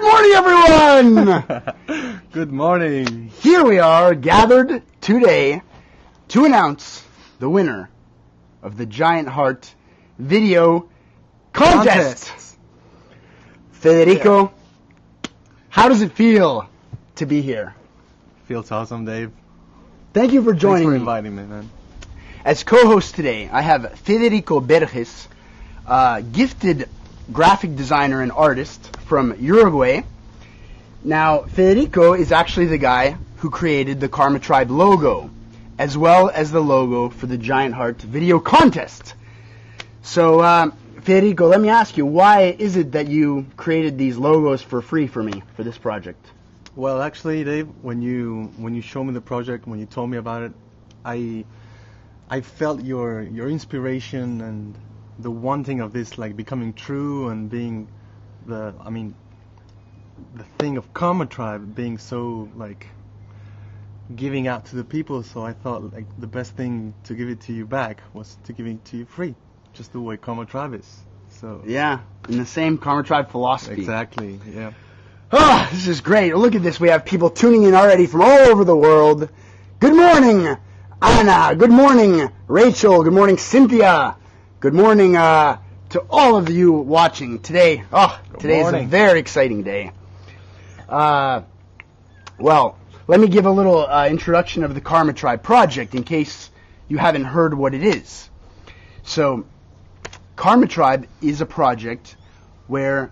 Good morning, everyone! Good morning. Here we are, gathered today to announce the winner of the Giant Heart video contest. Federico, how does it feel to be here? Feels awesome, Dave. Thank you for joining Thanks for me. inviting me, man. As co-host today, I have Federico Berges, gifted graphic designer and artist from Uruguay. Now, Federico is actually the guy who created the Karma Tribe logo, as well as the logo for the Giant Heart video contest. So, Federico, let me ask you, why is it that you created these logos for free for me for this project? Well, actually, Dave, when you showed me the project, when you told me about it, I felt your inspiration and the wanting of this, like, becoming true and being the thing of Karma Tribe being so, like, giving out to the people. So I thought, like, the best thing to give it to you back was to give it to you free, just the way Karma Tribe is. So yeah, in the same Karma Tribe philosophy. Exactly, yeah. Oh, this is great. Look at this. We have people tuning in already from all over the world. Good morning, Anna. Good morning, Rachel. Good morning, Cynthia. Good morning to all of you watching today. Today is a very exciting day. Well, let me give a little introduction of the Karma Tribe project in case you haven't heard what it is. So, Karma Tribe is a project where,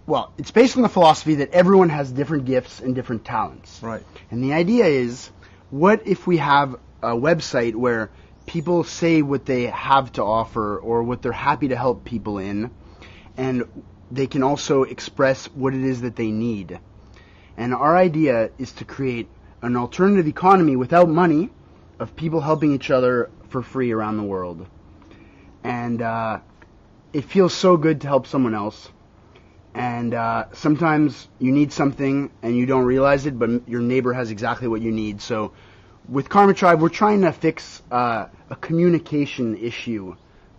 well, it's based on the philosophy that everyone has different gifts and different talents. Right. And the idea is, what if we have a website where people say what they have to offer or what they're happy to help people in, and they can also express what it is that they need. And our idea is to create an alternative economy without money of people helping each other for free around the world. And it feels so good to help someone else. And sometimes you need something and you don't realize it, but your neighbor has exactly what you need. So with Karma Tribe, we're trying to fix a communication issue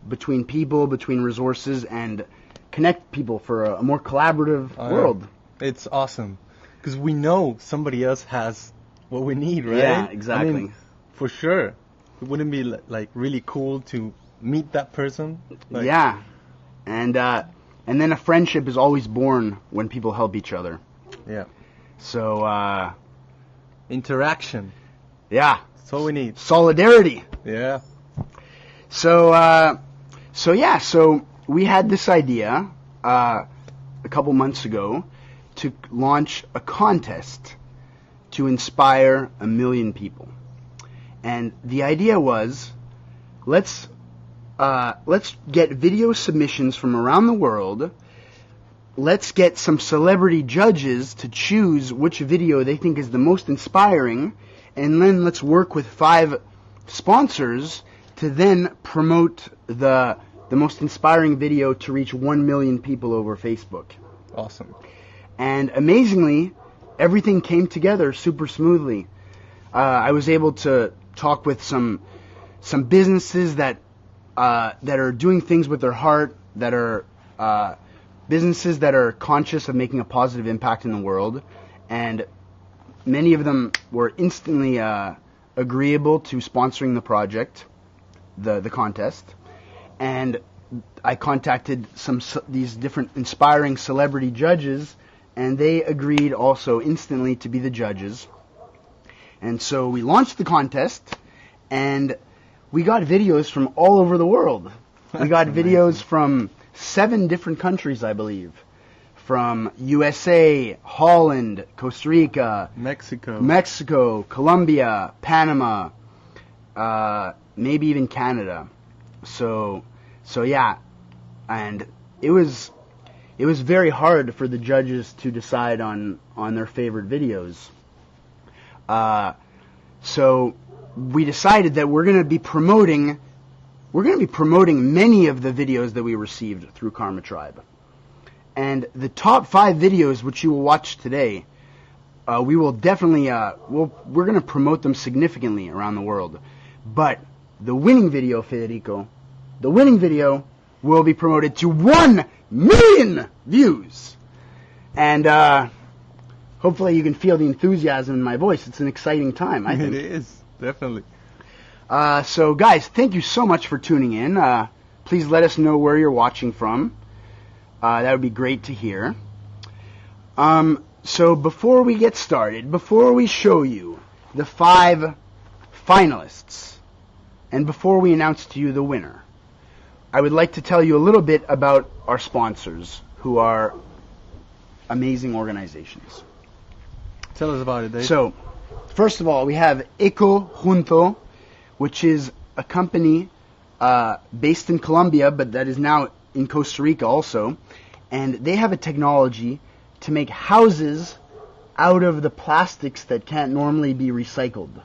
between people, between resources, and connect people for a more collaborative world. It's awesome, because we know somebody else has what we need, right? Yeah, exactly. I mean, for sure. It wouldn't be like really cool to meet that person? Like, yeah, and then a friendship is always born when people help each other. Yeah. So interaction. Yeah. That's all we need. Solidarity. Yeah. So we had this idea a couple months ago to launch a contest to inspire 1 million people. And the idea was, let's get video submissions from around the world. Let's get some celebrity judges to choose which video they think is the most inspiring. And then let's work with 5 sponsors to then promote the most inspiring video to reach 1 million people over Facebook. Awesome. And amazingly, everything came together super smoothly. I was able to talk with some businesses that are doing things with their heart, that are businesses that are conscious of making a positive impact in the world, and many of them were instantly agreeable to sponsoring the project, the contest. And I contacted these different inspiring celebrity judges, and they agreed also instantly to be the judges. And so we launched the contest, and we got videos from all over the world. We got videos from 7 different countries, I believe. From USA, Holland, Costa Rica, Mexico, Colombia, Panama, maybe even Canada. So yeah, and it was very hard for the judges to decide on their favorite videos. So we decided that we're going to be promoting many of the videos that we received through Karma Tribe. And the top 5 videos which you will watch today, we will definitely we're going to promote them significantly around the world. But the winning video, Federico, will be promoted to 1 million views. And hopefully you can feel the enthusiasm in my voice. It's an exciting time, I think. It is, definitely. So, guys, thank you so much for tuning in. Please let us know where you're watching from. That would be great to hear. So before we get started, before we show you the 5 finalists, and before we announce to you the winner, I would like to tell you a little bit about our sponsors, who are amazing organizations. Tell us about it, Dave. So, first of all, we have Eco Junto, which is a company based in Colombia, but that is now in Costa Rica also. And they have a technology to make houses out of the plastics that can't normally be recycled.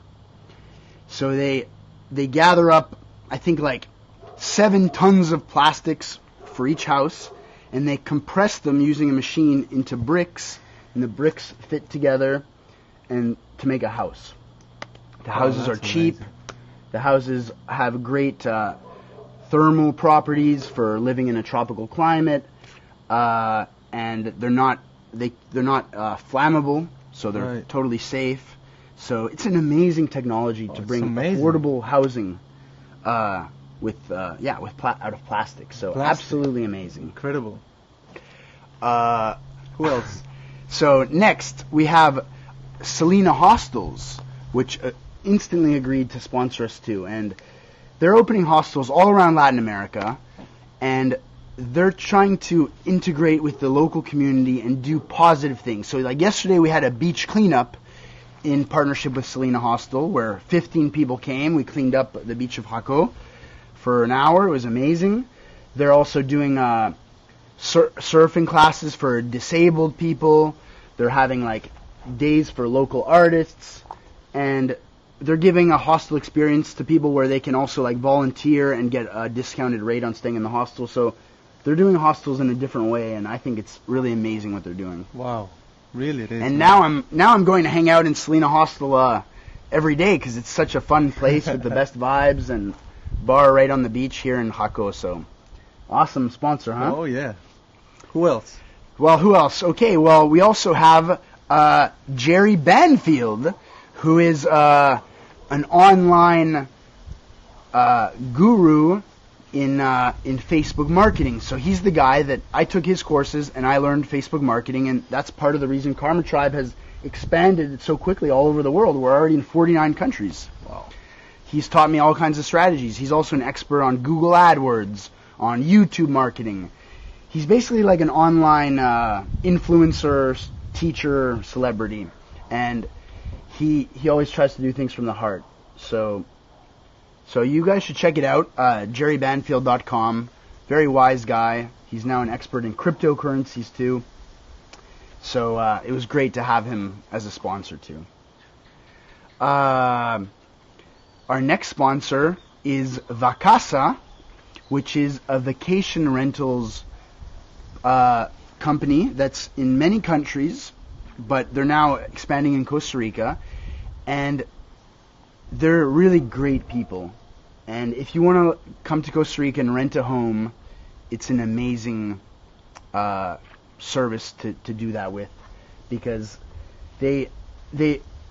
So they gather up, I think, like 7 tons of plastics for each house, and they compress them using a machine into bricks, and the bricks fit together and to make a house. The houses are cheap. Amazing. The houses have great thermal properties for living in a tropical climate, and they're not flammable, so they're totally safe. So it's an amazing technology to bring affordable housing out of plastic. So absolutely amazing. Incredible. Who else? So next we have Selena Hostels, which instantly agreed to sponsor us too, and they're opening hostels all around Latin America, and they're trying to integrate with the local community and do positive things. So like yesterday we had a beach cleanup in partnership with Selena Hostel, where 15 people came. We cleaned up the beach of Jaco for an hour. It was amazing. They're also doing surfing classes for disabled people. They're having like days for local artists, and they're giving a hostel experience to people where they can also like volunteer and get a discounted rate on staying in the hostel. So they're doing hostels in a different way, and I think it's really amazing what they're doing. Wow, really it is. And now I'm going to hang out in Selena Hostel every day because it's such a fun place with the best vibes and bar right on the beach here in Jaco. So awesome sponsor, huh? Oh yeah. Who else? Well, who else? Okay, well we also have Jerry Banfield, who is an online guru in Facebook marketing. So he's the guy that I took his courses and I learned Facebook marketing, and that's part of the reason Karma Tribe has expanded so quickly all over the world. We're already in 49 countries. Wow. He's taught me all kinds of strategies. He's also an expert on Google AdWords, on YouTube marketing. He's basically like an online influencer, teacher, celebrity, and he always tries to do things from the heart. So you guys should check it out, jerrybanfield.com. Very wise guy. He's now an expert in cryptocurrencies too. So it was great to have him as a sponsor too. Our next sponsor is Vacasa, which is a vacation rentals company that's in many countries, but they're now expanding in Costa Rica, and they're really great people. And if you want to come to Costa Rica and rent a home, it's an amazing service to do that with, because they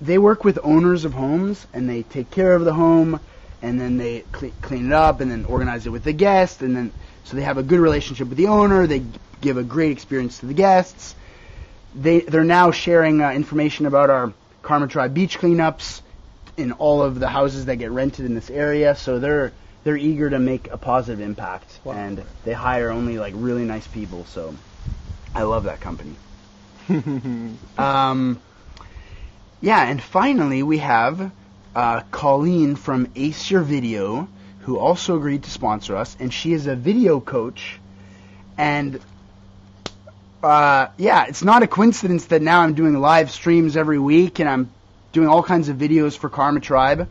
work with owners of homes, and they take care of the home, and then they clean it up, and then organize it with the guest, and then so they have a good relationship with the owner. They give a great experience to the guests. They're now sharing information about our Karma Tribe beach cleanups in all of the houses that get rented in this area. So they're eager to make a positive impact. Wow. And they hire only like really nice people. So I love that company. Yeah, and finally we have Colleen from Ace Your Video, who also agreed to sponsor us, and she is a video coach. And yeah, it's not a coincidence that now I'm doing live streams every week, and I'm doing all kinds of videos for Karma Tribe,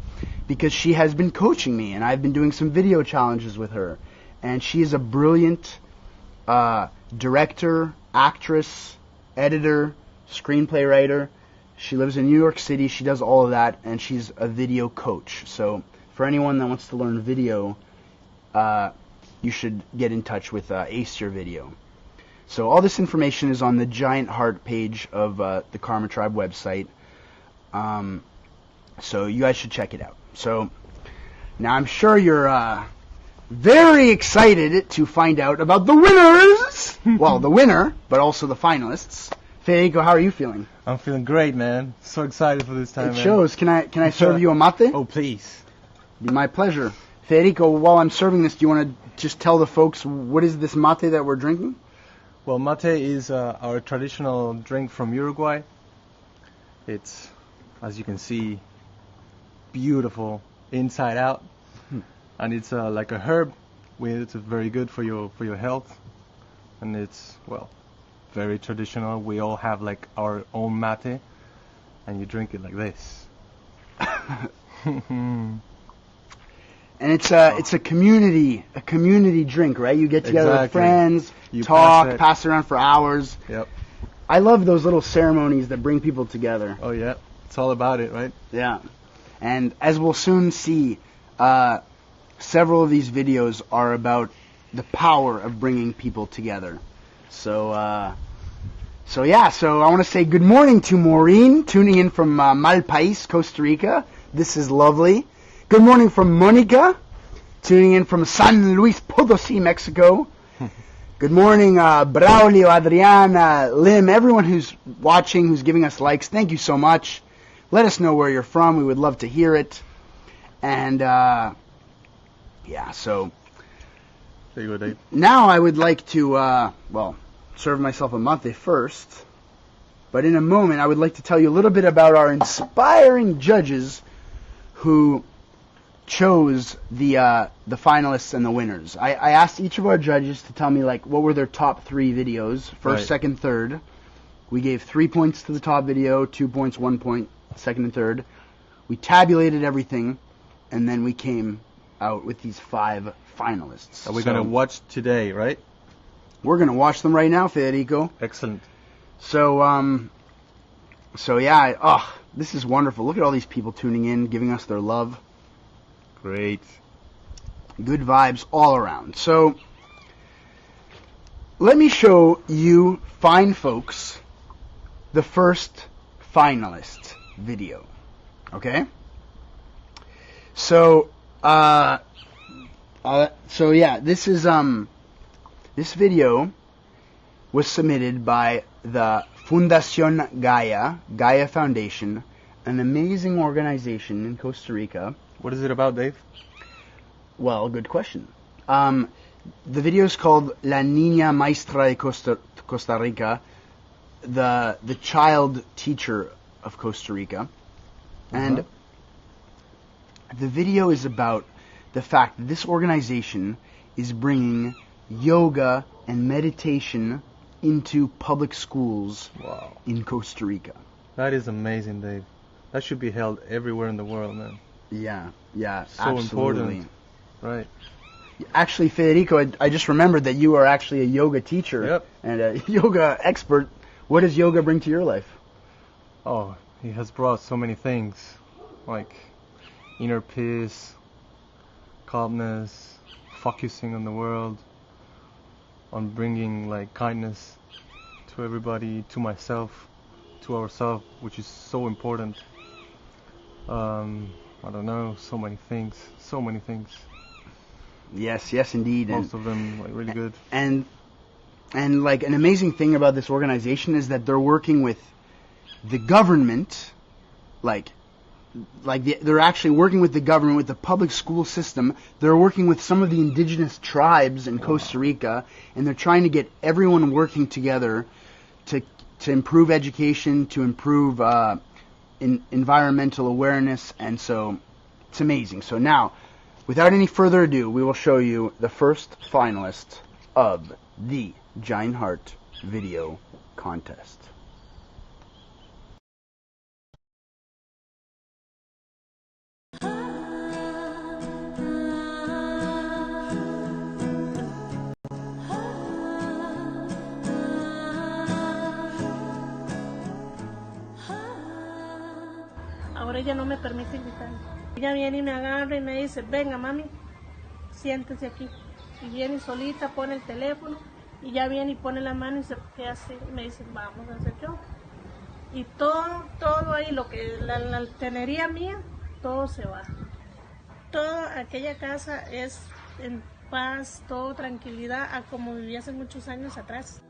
because she has been coaching me, and I've been doing some video challenges with her. And she is a brilliant director, actress, editor, screenplay writer. She lives in New York City. She does all of that, and she's a video coach. So for anyone that wants to learn video, you should get in touch with Ace Your Video. So all this information is on the Giant Heart page of the Karma Tribe website. So you guys should check it out. So now I'm sure you're very excited to find out about the winners. Well, the winner, but also the finalists. Federico, how are you feeling? I'm feeling great, man. So excited for this time, It man. shows. Can I serve you a mate? Oh, please. Be my pleasure. Federico, while I'm serving this, do you want to just tell the folks what is this mate that we're drinking? Well, mate is our traditional drink from Uruguay. It's, as you can see, beautiful inside out, and it's like a herb. It's very good for your health, and it's, well, very traditional. We all have like our own mate, and you drink it like this. And it's a community drink, right? You get together with Exactly. friends, You talk, pass it around for hours. Yep. I love those little ceremonies that bring people together. Oh yeah, it's all about it, right? Yeah. And as we'll soon see, several of these videos are about the power of bringing people together. So I want to say good morning to Maureen, tuning in from Malpais, Costa Rica. This is lovely. Good morning from Monica, tuning in from San Luis Potosí, Mexico. Good morning, Braulio, Adriana, Lim, everyone who's watching, who's giving us likes. Thank you so much. Let us know where you're from. We would love to hear it. And, so There you go, Dave. now I would like to, serve myself a mate first. But in a moment, I would like to tell you a little bit about our inspiring judges who chose the finalists and the winners. I asked each of our judges to tell me like what were their top 3 videos, first, Right. second, third. We gave 3 points to the top video, 2 points, 1 point, second and third. We tabulated everything, and then we came out with these 5 finalists. That we're gonna watch today, right? We're gonna watch them right now, Federico. Excellent. So this is wonderful. Look at all these people tuning in, giving us their love. Great. Good vibes all around. So, let me show you fine folks the first finalist video. Okay? So, this is, this video was submitted by the Fundación Gaia Foundation, an amazing organization in Costa Rica. What is it about, Dave? Well, good question. The video is called La Niña Maestra de Costa Rica, the child teacher of Costa Rica. And the video is about the fact that this organization is bringing yoga and meditation into public schools Wow. in Costa Rica. That is amazing, Dave. That should be held everywhere in the world, man. Yeah, So absolutely. important. Right. Actually, Federico, I just remembered that you are actually a yoga teacher Yep. and a yoga expert. What does yoga bring to your life? Oh, he has brought so many things, like inner peace, calmness, focusing on the world, on bringing like kindness to everybody, to myself, to ourselves, which is so important. I don't know, so many things. Yes, indeed. Most of them like really good. And like an amazing thing about this organization is that they're working with the government, they're actually working with the government, with the public school system. They're working with some of the indigenous tribes in Costa Rica, and they're trying to get everyone working together to improve education, to improve environmental awareness, and so it's amazing. So now, without any further ado, we will show you the first finalist of the Giant Heart Video Contest. Ahora ella no me permite gritar. Ella viene y me agarra y me dice, venga mami, siéntese aquí. Y viene solita, pone el teléfono Y ya viene y pone la mano y se queda así, y me dice, vamos a hacer yoga. Y todo ahí, lo que la altanería mía, todo se va. Toda aquella casa es en paz, todo tranquilidad, a como vivía hace muchos años atrás.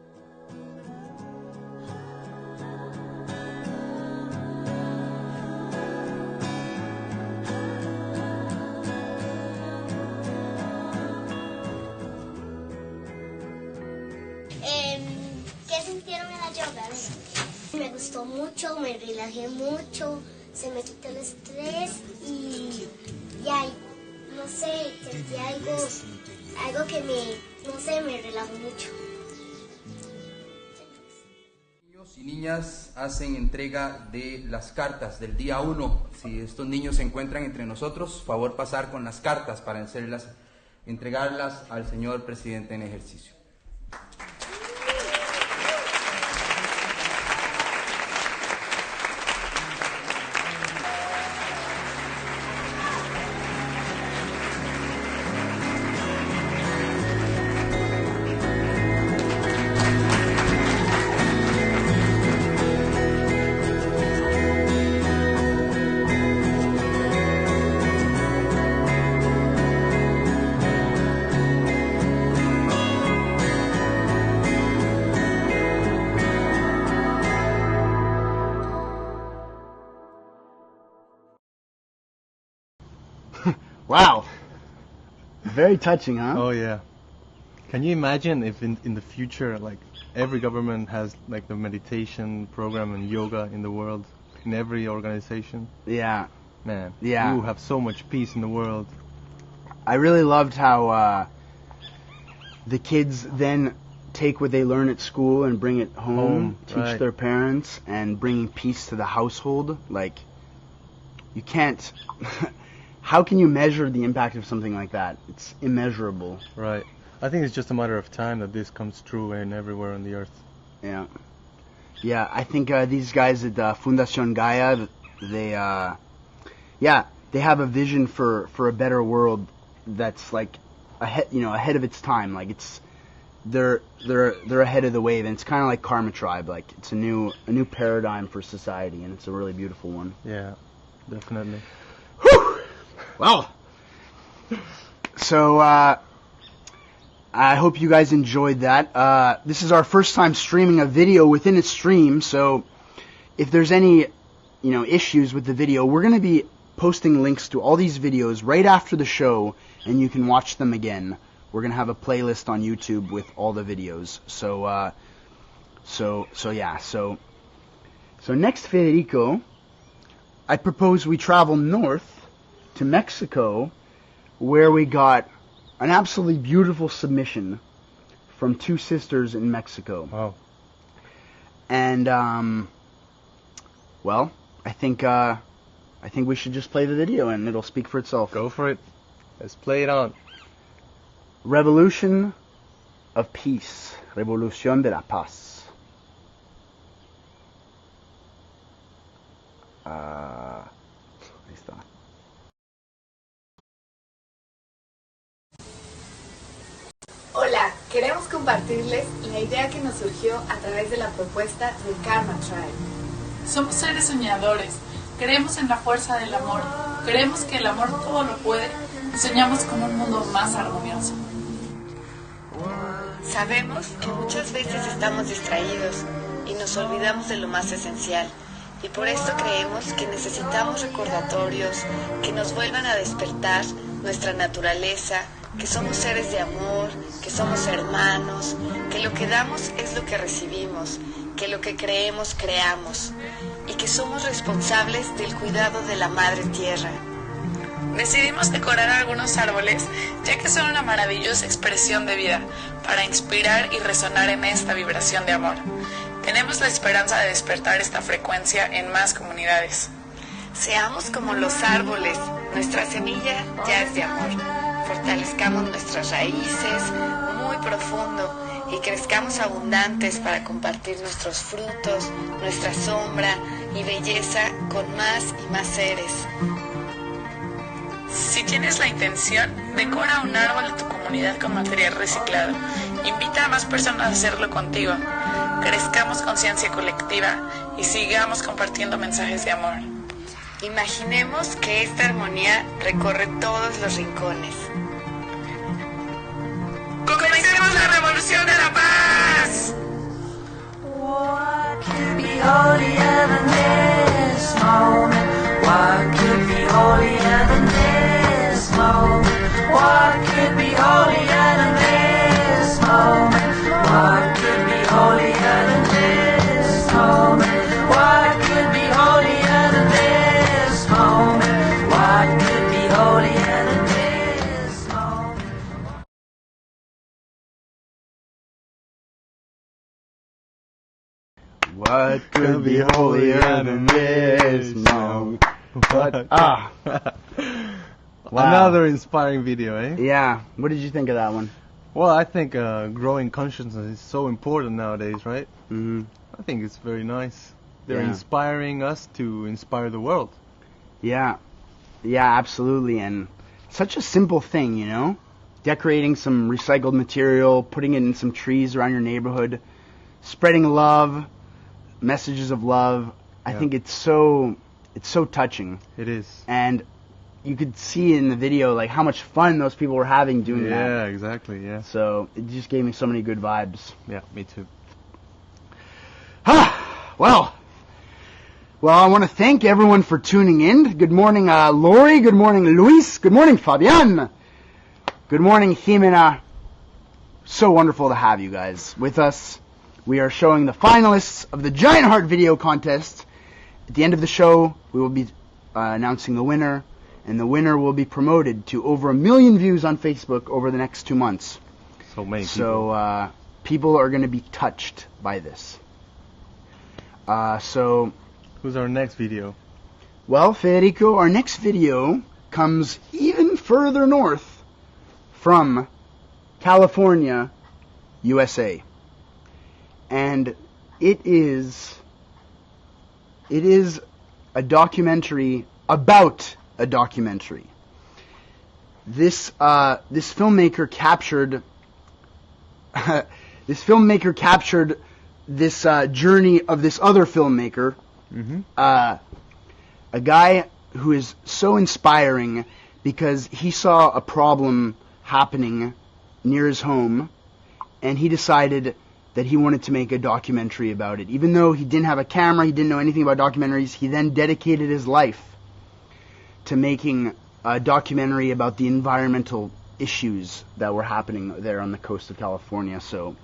¿Qué sintieron en la yoga? Me gustó mucho, me relajé mucho, se me quitó el estrés y ya, no sé, sentí algo que me relajó mucho. Niños y niñas hacen entrega de las cartas del día 1. Si estos niños se encuentran entre nosotros, favor pasar con las cartas para entregarlas al señor presidente en ejercicio. Wow. Very touching, huh? Oh yeah. Can you imagine if in the future, like, every government has like the meditation program and yoga in the world, in every organization? Yeah. Man, Yeah. we will have so much peace in the world. I really loved how the kids then take what they learn at school and bring it home, teach right. their parents, and bringing peace to the household. Like, you can't... How can you measure the impact of something like that? It's immeasurable. Right. I think it's just a matter of time that this comes true and everywhere on the earth. Yeah. Yeah, I think these guys at Fundación Gaia, they have a vision for a better world that's like ahead of its time. Like, it's they're ahead of the wave, and it's kind of like Karma Tribe. Like, it's a new paradigm for society, and it's a really beautiful one. Yeah, definitely. Well, so I hope you guys enjoyed that. This is our first time streaming a video within a stream, so if there's any issues with the video, we're going to be posting links to all these videos right after the show, and you can watch them again. We're going to have a playlist on YouTube with all the videos. So next, Federico, I propose we travel north to Mexico, where we got an absolutely beautiful submission from two sisters in Mexico. Wow. And well, I think we should just play the video and it'll speak for itself. Go for it. Let's play it on. Revolution of Peace. Revolución de la Paz. Ahí está. Hola, queremos compartirles la idea que nos surgió a través de la propuesta del Karma Tribe. Somos seres soñadores, creemos en la fuerza del amor, creemos que el amor todo lo puede y soñamos con un mundo más armonioso. Sabemos que muchas veces estamos distraídos y nos olvidamos de lo más esencial, y por esto creemos que necesitamos recordatorios que nos vuelvan a despertar nuestra naturaleza, que somos seres de amor, que somos hermanos, que lo que damos es lo que recibimos, que lo que creemos creamos, y que somos responsables del cuidado de la Madre Tierra. Decidimos decorar algunos árboles, ya que son una maravillosa expresión de vida, para inspirar y resonar en esta vibración de amor. Tenemos la esperanza de despertar esta frecuencia en más comunidades. Seamos como los árboles, nuestra semilla ya es de amor. Fortalezcamos nuestras raíces muy profundo y crezcamos abundantes para compartir nuestros frutos, nuestra sombra y belleza con más y más seres. Si tienes la intención, decora un árbol de tu comunidad comunidad con material reciclado. Invita a más personas a hacerlo contigo. Crezcamos conciencia colectiva y sigamos compartiendo mensajes de amor. Imaginemos que esta armonía recorre todos los rincones. ¡Comencemos la revolución de la paz! What could be holier than this moment? What could be holier than this moment? What could be holier than this moment? What could be holier than this moment? What could be holier than this moment? What could be holier than this moment? What could be holier than this moment? Wow. Another inspiring video, eh? Yeah. What did you think of that one? Well, I think growing consciousness is so important nowadays, right? Mm-hmm. I think it's very nice. They're Yeah. inspiring us to inspire the world. Yeah. Yeah, absolutely. And such a simple thing, you know? Decorating some recycled material, putting it in some trees around your neighborhood, spreading love, messages of love. I Yeah. think it's so touching. It is. And you could see in the video like how much fun those people were having doing that. Yeah, exactly, yeah. So it just gave me so many good vibes. Yeah, me too. Well, I want to thank everyone for tuning in. Good morning, Lori. Good morning, Luis. Good morning, Fabian. Good morning, Jimena. So wonderful to have you guys with us. We are showing the finalists of the Giant Heart video contest. At the end of the show, we will be announcing the winner, and the winner will be promoted to over 1 million views on Facebook over the next 2 months. So many people. So people are going to be touched by this. So, who's our next video? well, Federico, our next video comes even further north from California, USA. And it is a documentary about a documentary. This filmmaker captured this journey of this other filmmaker, a guy who is so inspiring because he saw a problem happening near his home, and he decided that he wanted to make a documentary about it. Even though he didn't have a camera, he didn't know anything about documentaries, he then dedicated his life to making a documentary about the environmental issues that were happening there on the coast of California. So,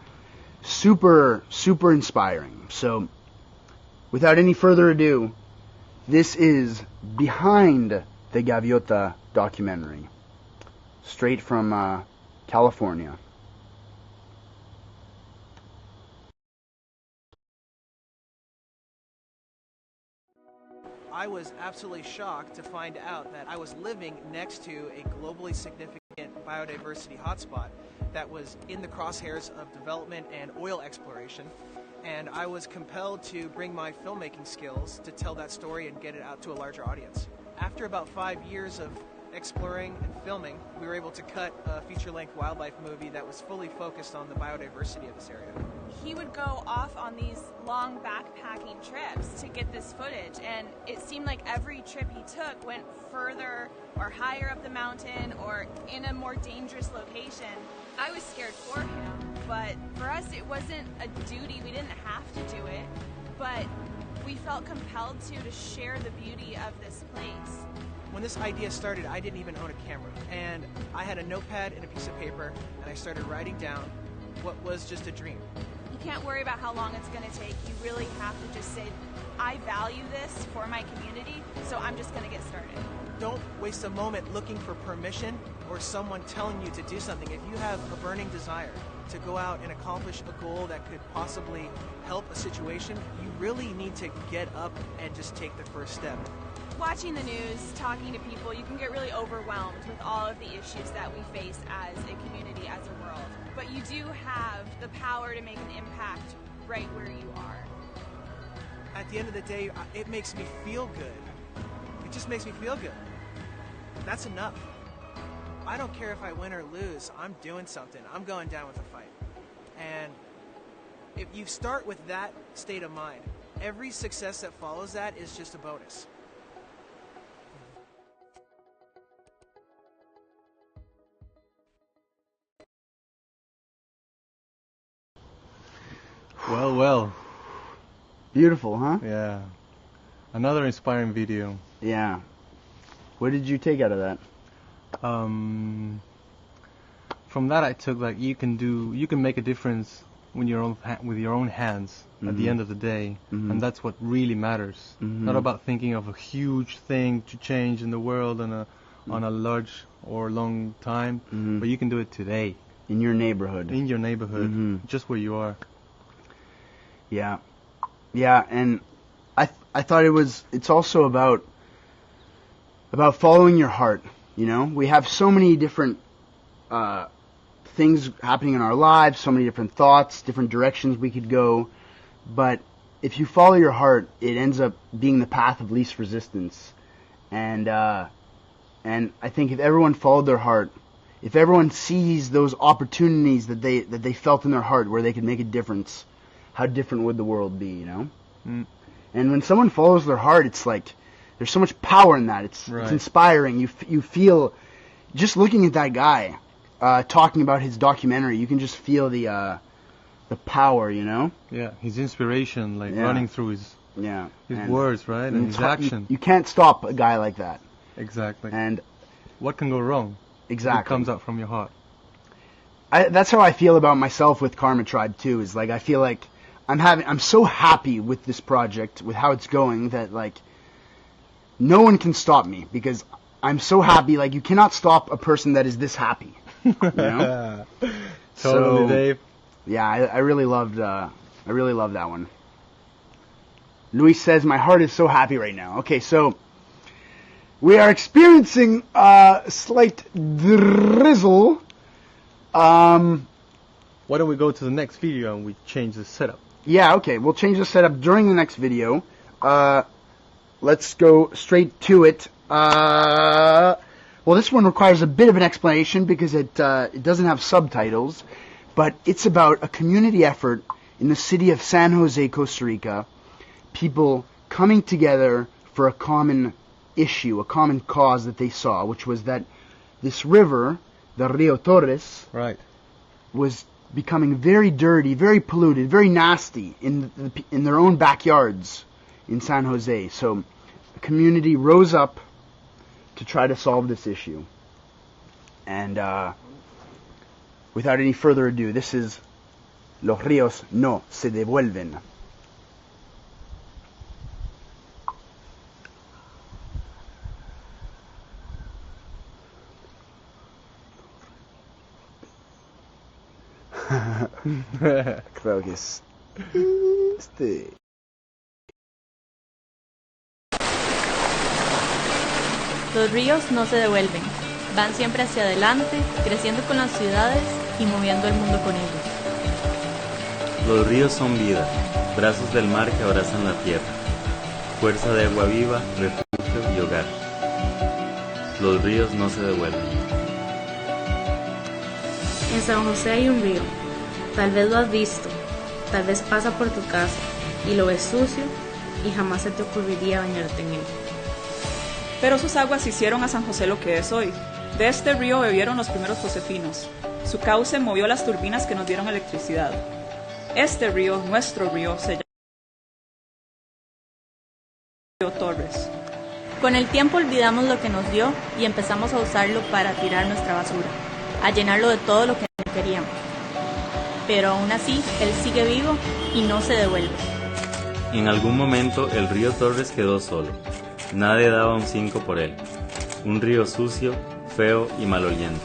super, super inspiring. So, without any further ado, this is Behind the Gaviota documentary, straight from California. I was absolutely shocked to find out that I was living next to a globally significant biodiversity hotspot that was in the crosshairs of development and oil exploration, and I was compelled to bring my filmmaking skills to tell that story and get it out to a larger audience. After about 5 years of exploring and filming, we were able to cut a feature-length wildlife movie that was fully focused on the biodiversity of this area. He would go off on these long backpacking trips to get this footage, and it seemed like every trip he took went further or higher up the mountain or in a more dangerous location. I was scared for him, but for us it wasn't a duty. We didn't have to do it, but we felt compelled to share the beauty of this place. When this idea started, I didn't even own a camera, and I had a notepad and a piece of paper, and I started writing down what was just a dream. You can't worry about how long it's going to take. You really have to just say, I value this for my community, so I'm just going to get started. Don't waste a moment looking for permission or someone telling you to do something. If you have a burning desire to go out and accomplish a goal that could possibly help a situation, you really need to get up and just take the first step. Watching the news, talking to people, you can get really overwhelmed with all of the issues that we face as a community, as a world. But you do have the power to make an impact right where you are. At the end of the day, it makes me feel good. It just makes me feel good. That's enough. I don't care if I win or lose. I'm doing something. I'm going down with the fight. And if you start with that state of mind, every success that follows that is just a bonus. Well. Beautiful, huh? Yeah. Another inspiring video. Yeah. What did you take out of that? From that I took like you can make a difference with your own hands at the end of the day, and that's what really matters. Not about thinking of a huge thing to change in the world on a large or long time, but you can do it today in your neighborhood. Just where you are. Yeah, and I thought it's also about following your heart. You know, we have so many different things happening in our lives, so many different thoughts, different directions we could go, but if you follow your heart, it ends up being the path of least resistance. And I think if everyone followed their heart, if everyone sees those opportunities that they felt in their heart where they could make a difference, how different would the world be, you know? And when someone follows their heart, it's like there's so much power in that. It's inspiring. You feel, just looking at that guy talking about his documentary, you can just feel the power, you know? Yeah, his inspiration, like running through his words, right? And his action. You can't stop a guy like that. Exactly. And what can go wrong? Exactly. It comes out from your heart. That's how I feel about myself with Karma Tribe too. Is like I feel like I'm so happy with this project, with how it's going, that like no one can stop me, because I'm so happy. Like, you cannot stop a person that is this happy. You know? Totally, Dave. Yeah, I really loved that one. Luis says, my heart is so happy right now. Okay, so we are experiencing a slight drizzle. Why don't we go to the next video and we change the setup? Yeah, okay, we'll change the setup during the next video. Let's go straight to it. Well, this one requires a bit of an explanation because it doesn't have subtitles, but it's about a community effort in the city of San Jose, Costa Rica. People coming together for a common issue, a common cause that they saw, which was that this river, the Rio Torres, was becoming very dirty, very polluted, very nasty in their own backyards in San Jose. So the community rose up to try to solve this issue. And without any further ado, this is Los Ríos no se devuelven. Creo que es este. Los ríos no se devuelven, van siempre hacia adelante, creciendo con las ciudades y moviendo el mundo con ellos. Los ríos son vida, brazos del mar que abrazan la tierra, fuerza de agua viva, refugio y hogar. Los ríos no se devuelven. En San José hay un río, tal vez lo has visto, tal vez pasa por tu casa y lo ves sucio y jamás se te ocurriría bañarte en él. Pero sus aguas hicieron a San José lo que es hoy. De este río bebieron los primeros josefinos. Su cauce movió las turbinas que nos dieron electricidad. Este río, nuestro río, se llama Río Torres. Con el tiempo olvidamos lo que nos dio y empezamos a usarlo para tirar nuestra basura, a llenarlo de todo lo que no queríamos. Pero aún así, él sigue vivo y no se devuelve. En algún momento el río Torres quedó solo. Nadie daba un 5 por él. Un río sucio, feo y maloliente.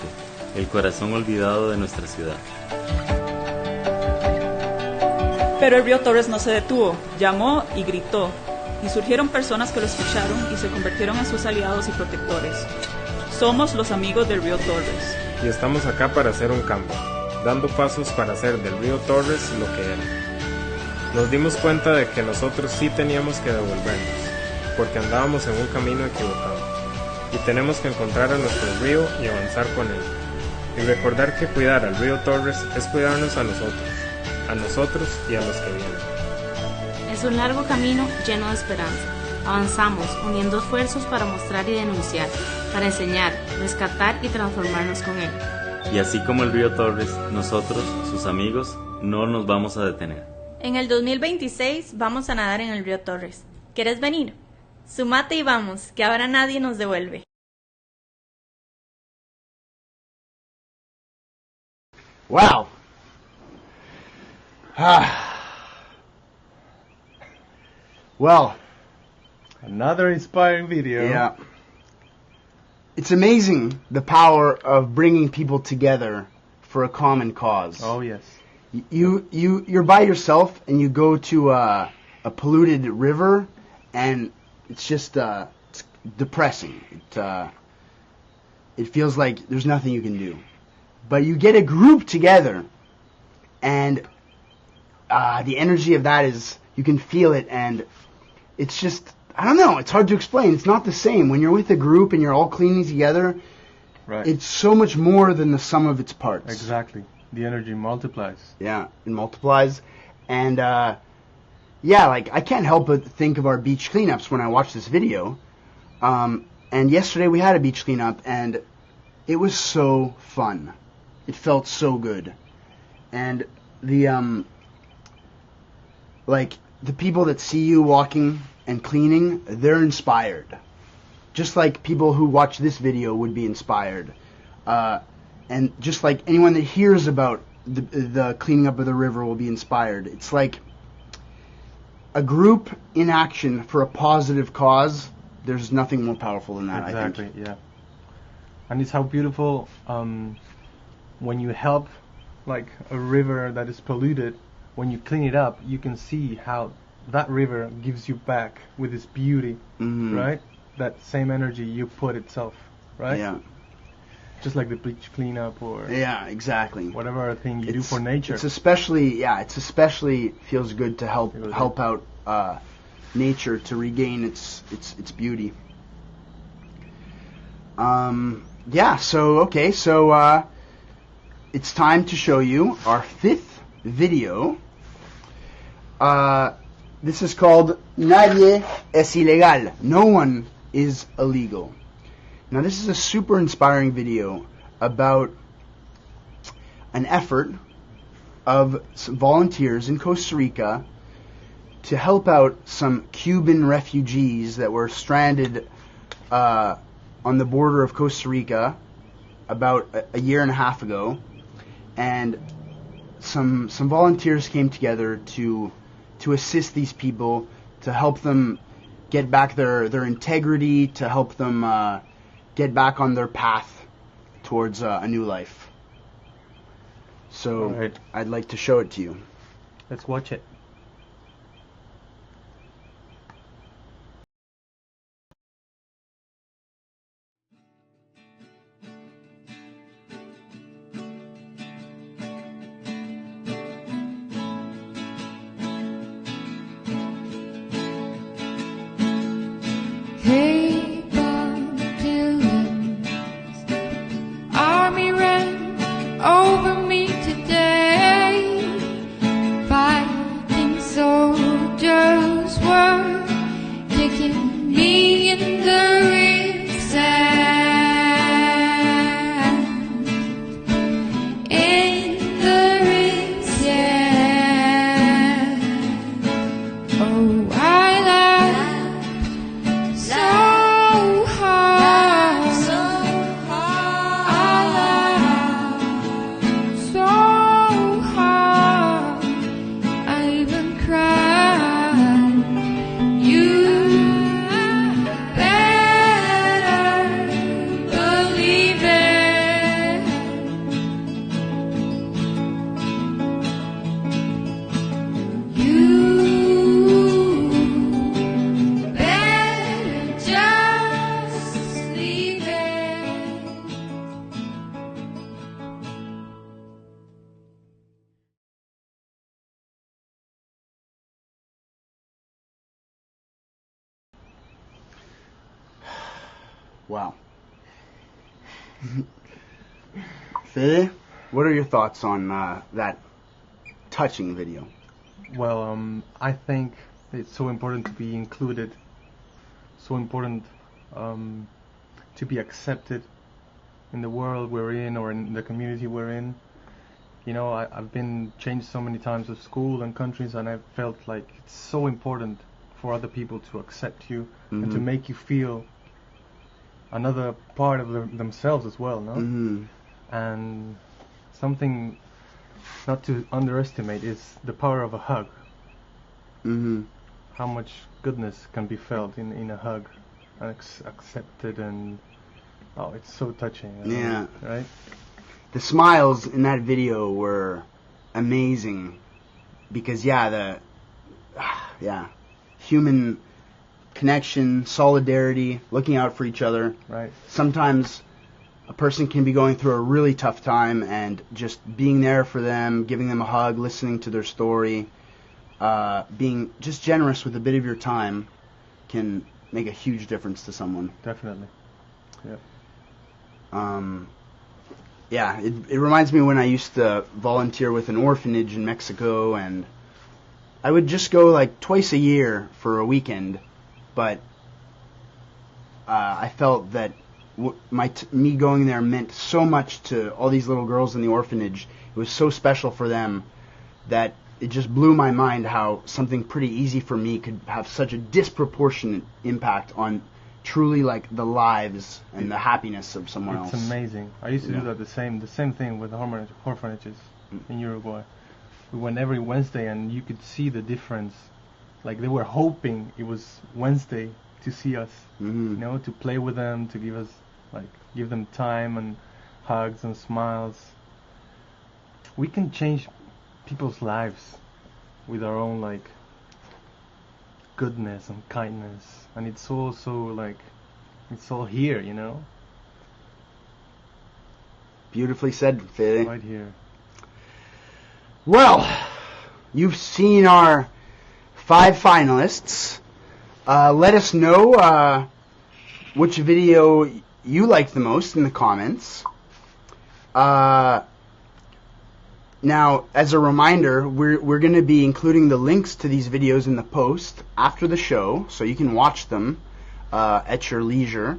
El corazón olvidado de nuestra ciudad. Pero el río Torres no se detuvo, llamó y gritó. Y surgieron personas que lo escucharon y se convirtieron en sus aliados y protectores. Somos los amigos del río Torres. Y estamos acá para hacer un cambio, dando pasos para hacer del río Torres lo que era. Nos dimos cuenta de que nosotros sí teníamos que devolvernos, porque andábamos en un camino equivocado. y tenemos que encontrar a nuestro río y avanzar con él. Y recordar que cuidar al río Torres es cuidarnos a nosotros y a los que vienen. Es un largo camino lleno de esperanza. Avanzamos, uniendo esfuerzos para mostrar y denunciar, para enseñar, rescatar y transformarnos con él. Y así como el río Torres, nosotros, sus amigos, no nos vamos a detener. En el 2026 vamos a nadar en el río Torres. ¿Quieres venir? Sumate y vamos, que ahora nadie nos devuelve. Wow. Well, another inspiring video. Yeah. It's amazing the power of bringing people together for a common cause. Oh yes. You're by yourself and you go to a polluted river and it's just it's depressing. It feels like there's nothing you can do. But you get a group together and the energy of that is, you can feel it, and it's just, I don't know, it's hard to explain. It's not the same. When you're with a group and you're all cleaning together, right, it's so much more than the sum of its parts. Exactly. The energy multiplies. Yeah, it multiplies. And, yeah, like, I can't help but think of our beach cleanups when I watch this video. And yesterday we had a beach cleanup, and it was so fun. It felt so good. And the, like, the people that see you walking and cleaning, they're inspired. Just like people who watch this video would be inspired. And just like anyone that hears about the cleaning up of the river will be inspired. It's like a group in action for a positive cause. There's nothing more powerful than that, exactly, I think. Yeah. And it's how beautiful when you help like a river that is polluted, when you clean it up, you can see how that river gives you back with its beauty, right? That same energy you put itself, right? Yeah. Just like the beach cleanup or yeah, exactly. Whatever thing you do for nature. It's especially feels good to help out nature to regain its beauty. Yeah, so it's time to show you our 5th video. This is called Nadie es Ilegal. No one is illegal. Now this is a super inspiring video about an effort of some volunteers in Costa Rica to help out some Cuban refugees that were stranded on the border of Costa Rica about a year and a half ago, and some volunteers came together to assist these people, to help them get back their integrity, to help them get back on their path towards a new life. So right. I'd like to show it to you. Let's watch it. Hey, Bob Dylan's army ran over me today. Fire Wow. Fede, what are your thoughts on that touching video? Well, I think it's so important to be included, so important to be accepted in the world we're in or in the community we're in. You know, I've been changed so many times of school and countries, and I've felt like it's so important for other people to accept you and to make you feel another part of themselves as well, no? And something not to underestimate is the power of a hug. How much goodness can be felt in a hug, and accepted, and oh, it's so touching. Yeah. Right? The smiles in that video were amazing because, yeah, human connection, solidarity, looking out for each other. Right. Sometimes a person can be going through a really tough time, and just being there for them, giving them a hug, listening to their story, being just generous with a bit of your time can make a huge difference to someone. Definitely. Yeah. Yeah, it reminds me when I used to volunteer with an orphanage in Mexico, and I would just go like twice a year for a weekend, but I felt that me going there meant so much to all these little girls in the orphanage. It was so special for them that it just blew my mind how something pretty easy for me could have such a disproportionate impact on truly like the lives and the happiness of someone else. It's amazing. I used to do that the same thing with orphanages in Uruguay. We went every Wednesday, and you could see the difference. Like they were hoping it was Wednesday to see us, you know, to play with them, to give them time and hugs and smiles. We can change people's lives with our own like goodness and kindness, and it's also like it's all here, you know. Beautifully said, Fede. Right here. Well, you've seen our 5 finalists. Let us know which video you liked the most in the comments. Now, as a reminder, we're going to be including the links to these videos in the post after the show, so you can watch them at your leisure.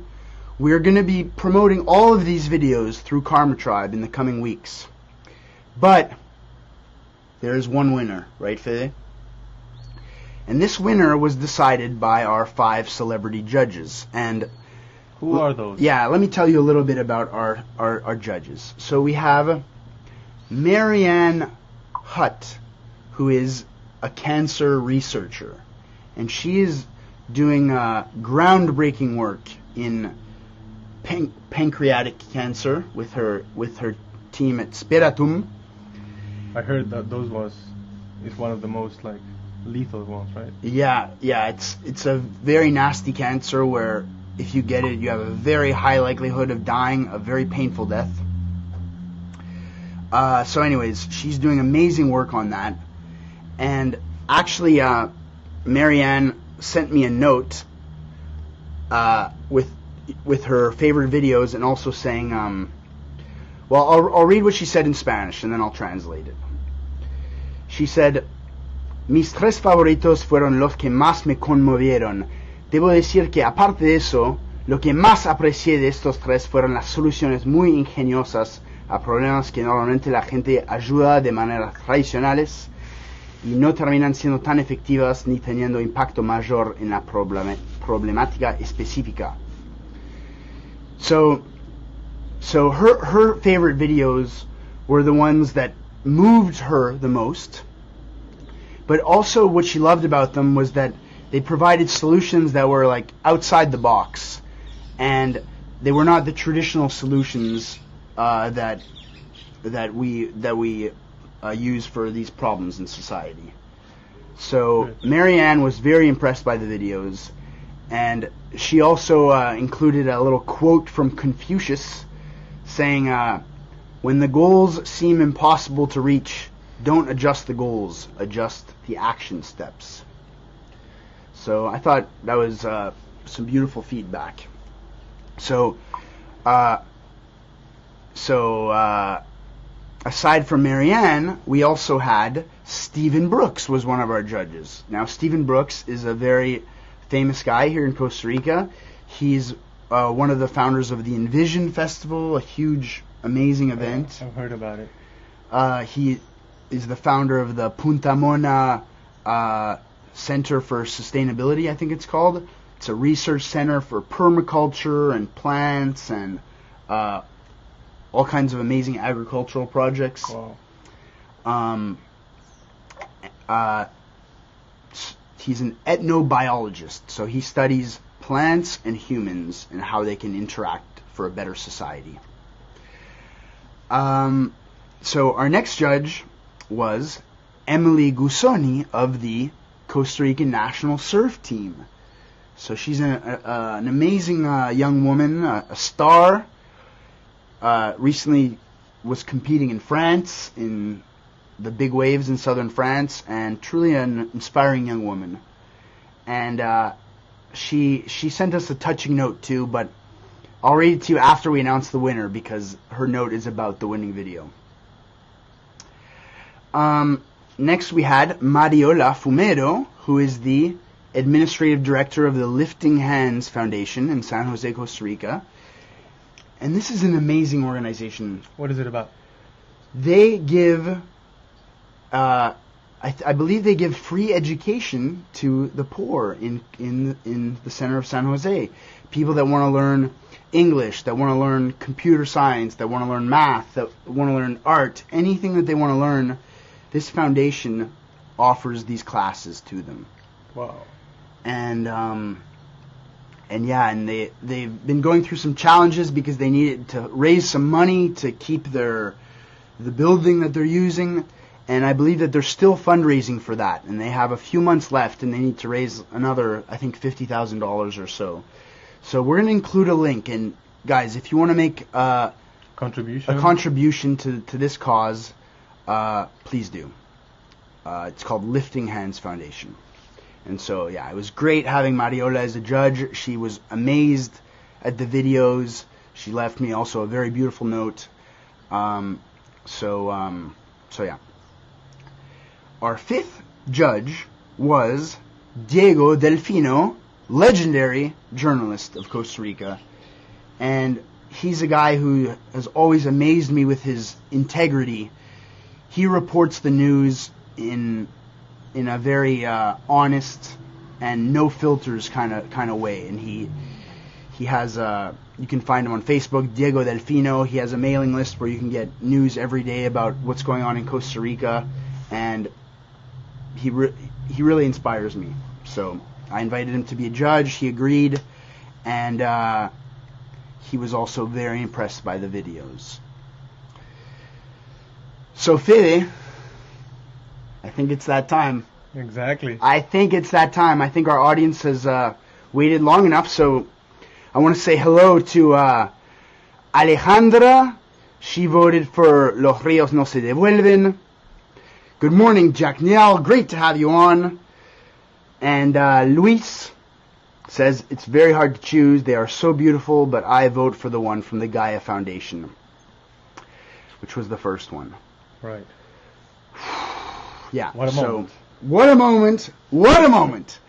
We're going to be promoting all of these videos through Karma Tribe in the coming weeks. But there is one winner, right, Fede? And this winner was decided by our 5 celebrity judges. And who are those? Yeah, let me tell you a little bit about our judges. So we have Marianne Hutt, who is a cancer researcher, and she is doing groundbreaking work in pancreatic cancer with her team at Speratum. I heard that it's one of the most like lethal ones, right? Yeah, it's a very nasty cancer where if you get it, you have a very high likelihood of dying a very painful death. So anyways, she's doing amazing work on that. And actually, Marianne sent me a note with her favorite videos, and also saying, well, I'll read what she said in Spanish, and then I'll translate it. She said, mis 3 favoritos fueron los que más me conmovieron. Debo decir que, aparte de eso, lo que más aprecié de estos 3 fueron las soluciones muy ingeniosas a problemas que normalmente la gente ayuda de maneras tradicionales y no terminan siendo tan efectivas ni teniendo impacto mayor en la problemática específica. So her favorite videos were the ones that moved her the most, but also what she loved about them was that they provided solutions that were like outside the box, and they were not the traditional solutions that we use for these problems in society. So Marianne was very impressed by the videos, and she also included a little quote from Confucius saying, when the goals seem impossible to reach, don't adjust the goals, adjust the action steps. So I thought that was some beautiful feedback. So, aside from Marianne, we also had Stephen Brooks was one of our judges. Now, Stephen Brooks is a very famous guy here in Costa Rica. He's one of the founders of the Envision Festival, a huge, amazing event. I've heard about it. He is the founder of the Punta Mona Center for Sustainability, I think it's called. It's a research center for permaculture and plants and all kinds of amazing agricultural projects. Wow. He's an ethnobiologist, so he studies plants and humans and how they can interact for a better society. So our next judge was Emily Gusoni of the Costa Rican national surf team. So she's an amazing young woman, a star. Recently was competing in France, in the big waves in southern France, and truly an inspiring young woman. And she sent us a touching note too, but I'll read it to you after we announce the winner because her note is about the winning video. Next we had Mariola Fumero, who is the administrative director of the Lifting Hands Foundation in San Jose, Costa Rica. And this is an amazing organization. What is it about? They give, I believe they give free education to the poor in the center of San Jose. People that want to learn English, that want to learn computer science, that want to learn math, that want to learn art, anything that they want to learn, this foundation offers these classes to them. Wow. And they've been going through some challenges because they needed to raise some money to keep the building that they're using, and I believe that they're still fundraising for that, and they have a few months left, and they need to raise another, I think, $50,000 or so. So we're going to include a link, and guys, if you want to make a contribution to this cause, please do. It's called Lifting Hands Foundation. And so, yeah, it was great having Mariola as a judge. She was amazed at the videos. She left me also a very beautiful note. So yeah. Our fifth judge was Diego Delfino, legendary journalist of Costa Rica. And he's a guy who has always amazed me with his integrity. He reports the news in a very honest and no filters kind of way, and he has you can find him on Facebook, Diego Delfino. He has a mailing list where you can get news every day about what's going on in Costa Rica, and he really inspires me. So I invited him to be a judge. He agreed, and he was also very impressed by the videos. So Fede, I think it's that time. Exactly. I think it's that time. I think our audience has waited long enough, so I want to say hello to Alejandra. She voted for Los Rios no se devuelven. Good morning, Jack Niel. Great to have you on. And Luis says, it's very hard to choose. They are so beautiful, but I vote for the one from the Gaia Foundation, which was the first one. Right. Yeah. What a moment. What a moment. What a moment.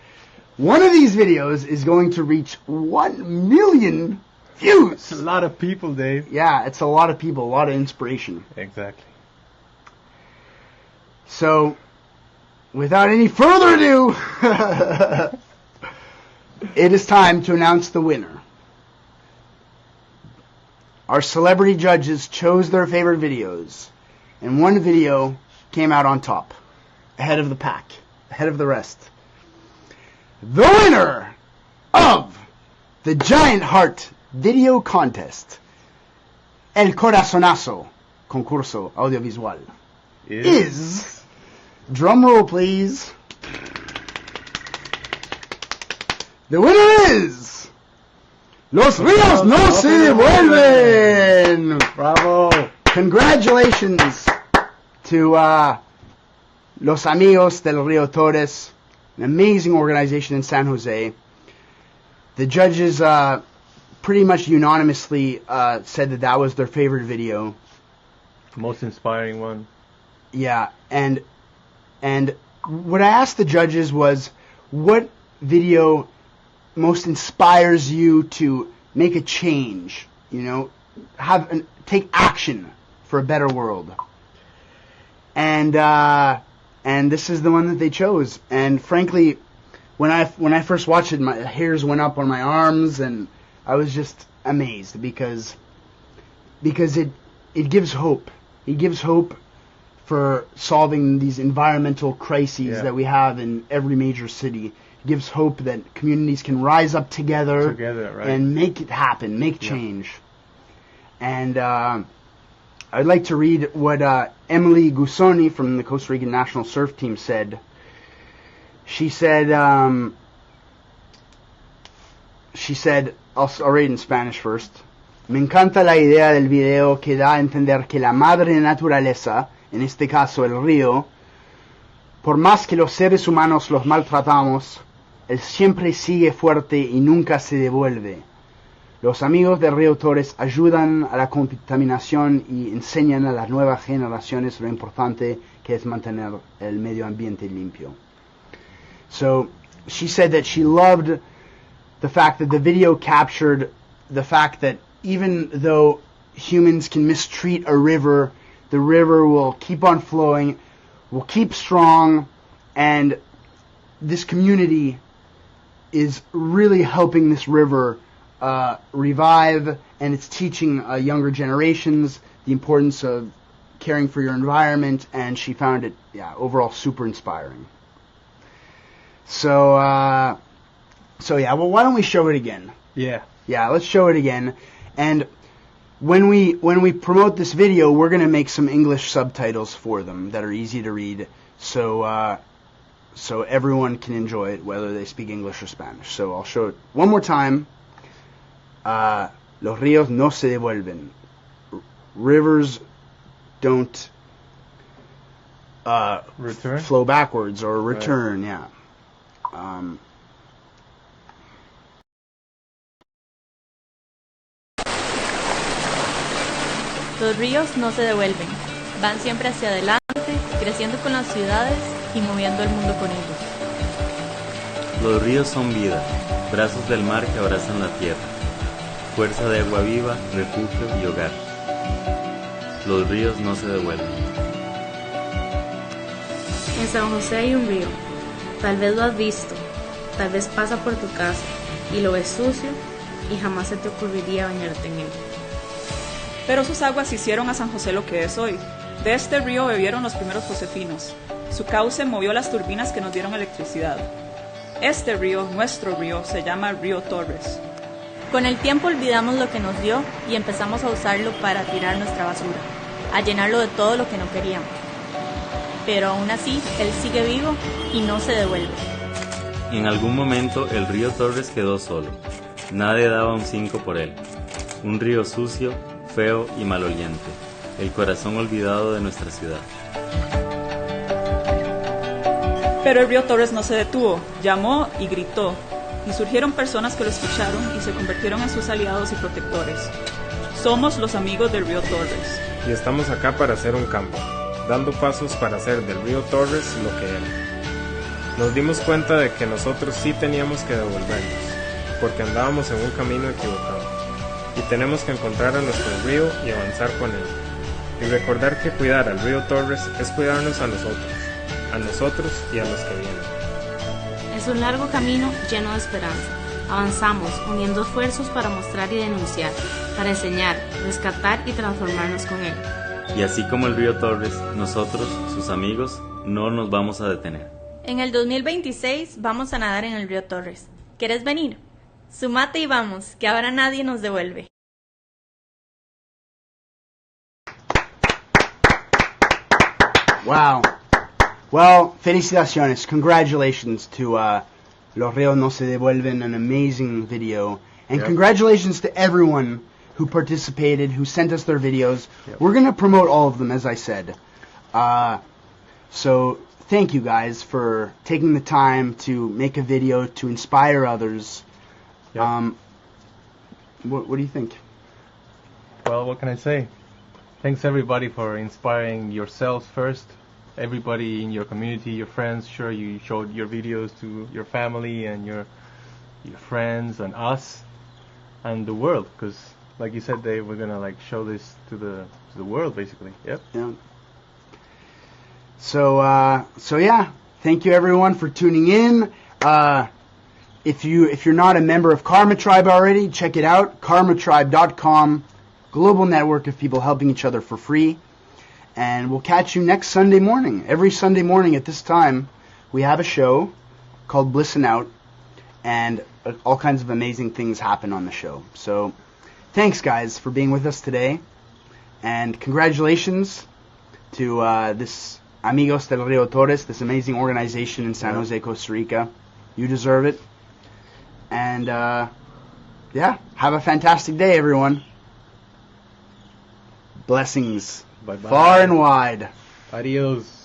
One of these videos is going to reach 1 million views. It's a lot of people, Dave. Yeah, it's a lot of people, a lot of inspiration. Exactly. So, without any further ado, it is time to announce the winner. Our celebrity judges chose their favorite videos, and one video came out on top, ahead of the pack, ahead of the rest. The winner of the Giant Heart Video Contest, El Corazonazo Concurso Audiovisual, is, drum roll please, the winner is Los Rios no se devuelven. Bravo. Congratulations to Los Amigos del Rio Torres, an amazing organization in San Jose. The judges pretty much unanimously said that was their favorite video. Most inspiring one. Yeah, and what I asked the judges was, what video most inspires you to make a change? You know, take action for a better world. And this is the one that they chose. And frankly, when I first watched it, my hairs went up on my arms, and I was just amazed because it gives hope. It gives hope for solving these environmental crises that we have in every major city. It gives hope that communities can rise up together right. and make it happen, make change. And I'd like to read what Emily Gusoni from the Costa Rican national surf team said. She said, I'll read in Spanish first. Me encanta la idea del video que da a entender que la madre naturaleza, en este caso el río, por más que los seres humanos los maltratamos, él siempre sigue fuerte y nunca se devuelve. Los amigos del río Torres ayudan a la contaminación y enseñan a las nuevas generaciones lo importante que es mantener el medio ambiente limpio. So, she said that she loved the fact that the video captured the fact that even though humans can mistreat a river, the river will keep on flowing, will keep strong, and this community is really helping this river revive, and it's teaching younger generations the importance of caring for your environment, and she found it, overall super inspiring. So, well, why don't we show it again? Yeah, let's show it again. And when we promote this video, we're going to make some English subtitles for them that are easy to read, so everyone can enjoy it, whether they speak English or Spanish. So I'll show it one more time. Los ríos no se devuelven. Rivers don't flow backwards or return. Right. Los ríos no se devuelven, van siempre hacia adelante, creciendo con las ciudades y moviendo el mundo con ellos. Los ríos son vida, brazos del mar que abrazan la tierra, fuerza de agua viva, refugio y hogar. Los ríos no se devuelven. En San José hay un río, tal vez lo has visto, tal vez pasa por tu casa y lo ves sucio y jamás se te ocurriría bañarte en él. Pero sus aguas hicieron a San José lo que es hoy. De este río bebieron los primeros josefinos. Su cauce movió las turbinas que nos dieron electricidad. Este río, nuestro río, se llama Río Torres. Con el tiempo olvidamos lo que nos dio y empezamos a usarlo para tirar nuestra basura, a llenarlo de todo lo que no queríamos. Pero aún así, él sigue vivo y no se devuelve. En algún momento el río Torres quedó solo. Nadie daba un 5 por él. Un río sucio, feo y maloliente, el corazón olvidado de nuestra ciudad. Pero el río Torres no se detuvo, llamó y gritó, y surgieron personas que lo escucharon y se convirtieron en sus aliados y protectores. Somos los amigos del río Torres. Y estamos acá para hacer un cambio, dando pasos para hacer del río Torres lo que era. Nos dimos cuenta de que nosotros sí teníamos que devolvernos, porque andábamos en un camino equivocado. Y tenemos que encontrar a nuestro río y avanzar con él. Y recordar que cuidar al río Torres es cuidarnos a nosotros y a los que vienen. Es un largo camino lleno de esperanza. Avanzamos, uniendo esfuerzos para mostrar y denunciar, para enseñar, rescatar y transformarnos con él. Y así como el río Torres, nosotros, sus amigos, no nos vamos a detener. En el 2026 vamos a nadar en el río Torres. ¿Quieres venir? Sumate y vamos, que ahora nadie nos devuelve. Wow. Well, felicitaciones. Congratulations to Los Ríos No Se Devuelven, an amazing video. And congratulations to everyone who participated, who sent us their videos. We're going to promote all of them, as I said. So thank you guys for taking the time to make a video to inspire others. What do you think? Well, what can I say? Thanks everybody for inspiring yourselves first. Everybody in your community, your friends. Sure, you showed your videos to your family and your friends and us and the world. Because, like you said, Dave, we're gonna like show this to the world, basically. Yep. Yeah. So yeah, thank you everyone for tuning in. If you're not a member of Karma Tribe already, check it out. karmatribe.com, global network of people helping each other for free. And we'll catch you next Sunday morning. Every Sunday morning at this time, we have a show called Blissin Out, and all kinds of amazing things happen on the show. So thanks guys for being with us today, and congratulations to this Amigos del Rio Torres, this amazing organization in San Jose, Costa Rica. You deserve it. And yeah, have a fantastic day, everyone. Blessings. Bye-bye. Far and wide. Adios.